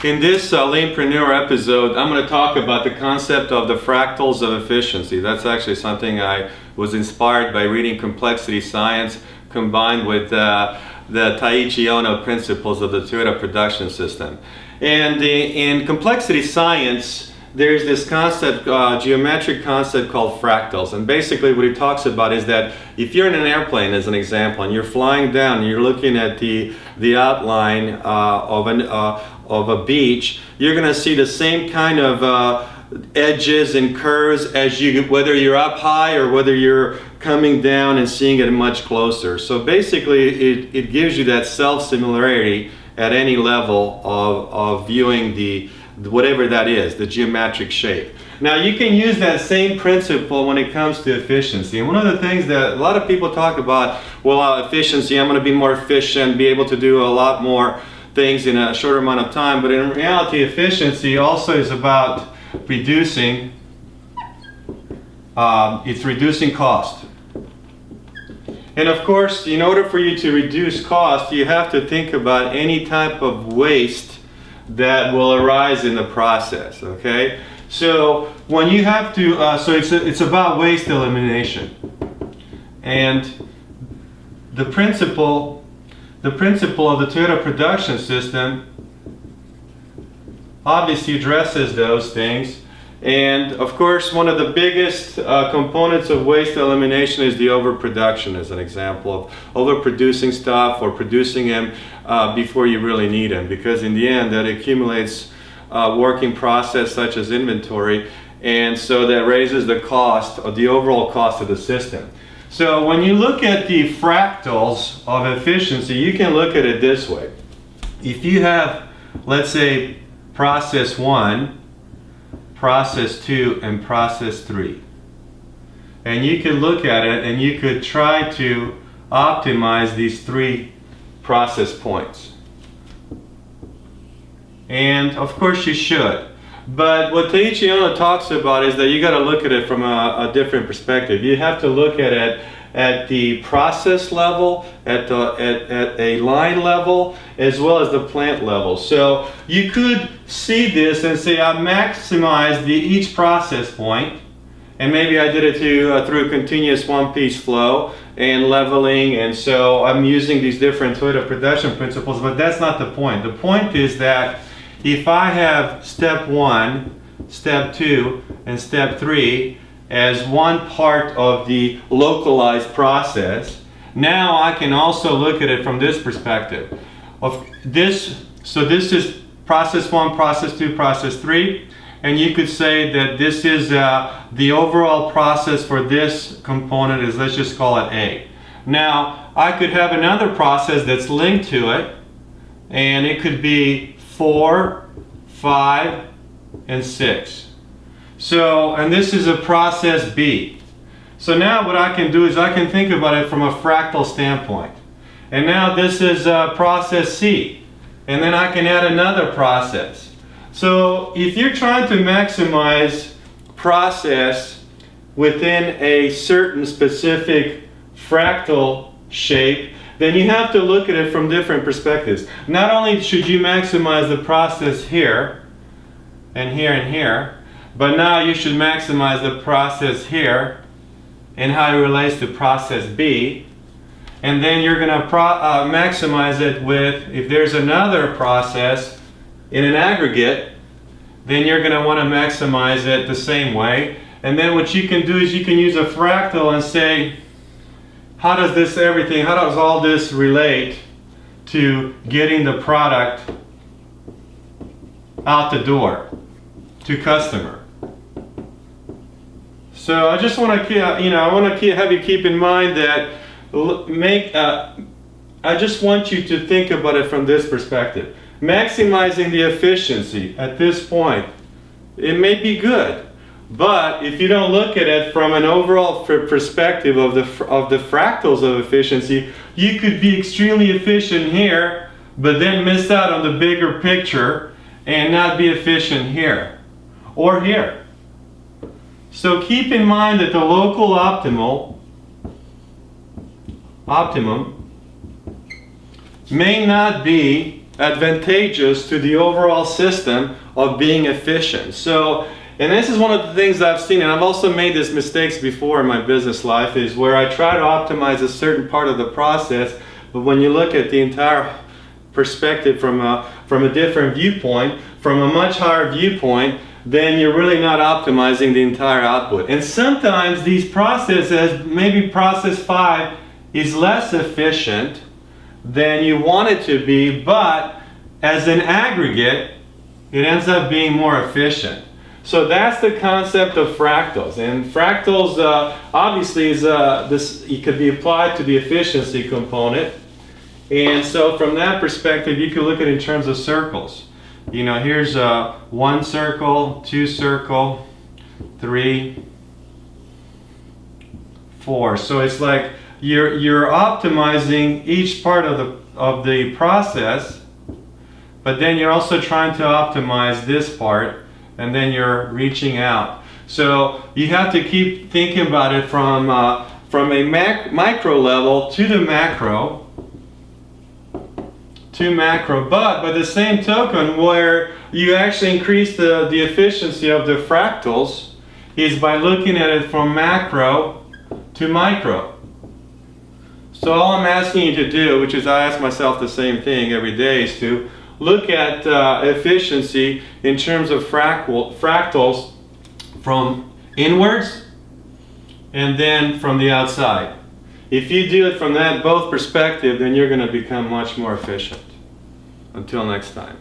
In this Leanpreneur episode, I'm going to talk about the concept of the fractals of efficiency. That's actually something I was inspired by reading Complexity Science combined with the Taiichi Ohno principles of the Toyota production system. And in Complexity Science, there's this concept, geometric concept called fractals. And basically what he talks about is that if you're in an airplane, as an example, and you're flying down and you're looking at the outline of a beach, you're going to see the same kind of edges and curves as whether you're up high or whether you're coming down and seeing it much closer. So basically it gives you that self-similarity at any level of viewing whatever that is, the geometric shape. Now you can use that same principle when it comes to efficiency. And one of the things that a lot of people talk about, well, efficiency, I'm going to be more efficient, be able to do a lot more things in a shorter amount of time. But in reality, efficiency also is about reducing, it's reducing cost. And of course, in order for you to reduce cost, you have to think about any type of waste that will arise in the process, okay? So when you have to, so it's about waste elimination. And the principle of the Toyota production system obviously addresses those things. And of course, one of the biggest components of waste elimination is the overproduction, as an example of overproducing stuff or producing them before you really need them, because in the end that accumulates working process such as inventory, and so that raises the cost of the overall cost of the system. So when you look at the fractals of efficiency, you can look at it this way. If you have, let's say, process 1, process 2, and process 3, and you could look at it and you could try to optimize these 3 process points. And of course you should. But what Taiichi Ohno talks about is that you got to look at it from a different perspective. You have to look at it at the process level, at a line level, as well as the plant level. So you could see this and say, I maximize each process point, and maybe I did it through a continuous one-piece flow and leveling, and so I'm using these different Toyota production principles, but that's not the point. The point is that if I have step 1, step 2, and step 3 as one part of the localized process, now I can also look at it from this perspective. So this is process 1, process 2, process 3, and you could say that this is the overall process for this component is, let's just call it A. Now I could have another process that's linked to it, and it could be 4, 5, and 6. So, and this is a process B. So now what I can do is I can think about it from a fractal standpoint. And now this is process C. And then I can add another process. So if you're trying to maximize process within a certain specific fractal shape, then you have to look at it from different perspectives. Not only should you maximize the process here, and here, and here, but now you should maximize the process here and how it relates to process B. And then you're going to maximize it with, if there's another process in an aggregate, then you're going to want to maximize it the same way. And then what you can do is you can use a fractal and say, how does all this relate to getting the product out the door to customer? So I just want to, have you keep in mind that I just want you to think about it from this perspective. Maximizing the efficiency at this point, it may be good, but if you don't look at it from an overall perspective of the fractals of efficiency, you could be extremely efficient here, but then miss out on the bigger picture and not be efficient here or here. So keep in mind that the local optimum may not be advantageous to the overall system of being efficient. So, and this is one of the things I've seen, and I've also made these mistakes before in my business life, is where I try to optimize a certain part of the process, but when you look at the entire perspective from a different viewpoint, from a much higher viewpoint, then you're really not optimizing the entire output. And sometimes these processes, maybe process 5 is less efficient than you want it to be, but as an aggregate, it ends up being more efficient. So that's the concept of fractals. And fractals obviously is it could be applied to the efficiency component. And so from that perspective, you can look at it in terms of circles. You know, here's 1 circle, 2 circle, 3, 4. So it's like you're optimizing each part of the process, but then you're also trying to optimize this part, and then you're reaching out. So you have to keep thinking about it from a micro level to the macro. But by the same token, where you actually increase the efficiency of the fractals is by looking at it from macro to micro. So all I'm asking you to do, which is I ask myself the same thing every day, is to look at efficiency in terms of fractals from inwards and then from the outside. If you do it from both perspectives, then you're going to become much more efficient. Until next time.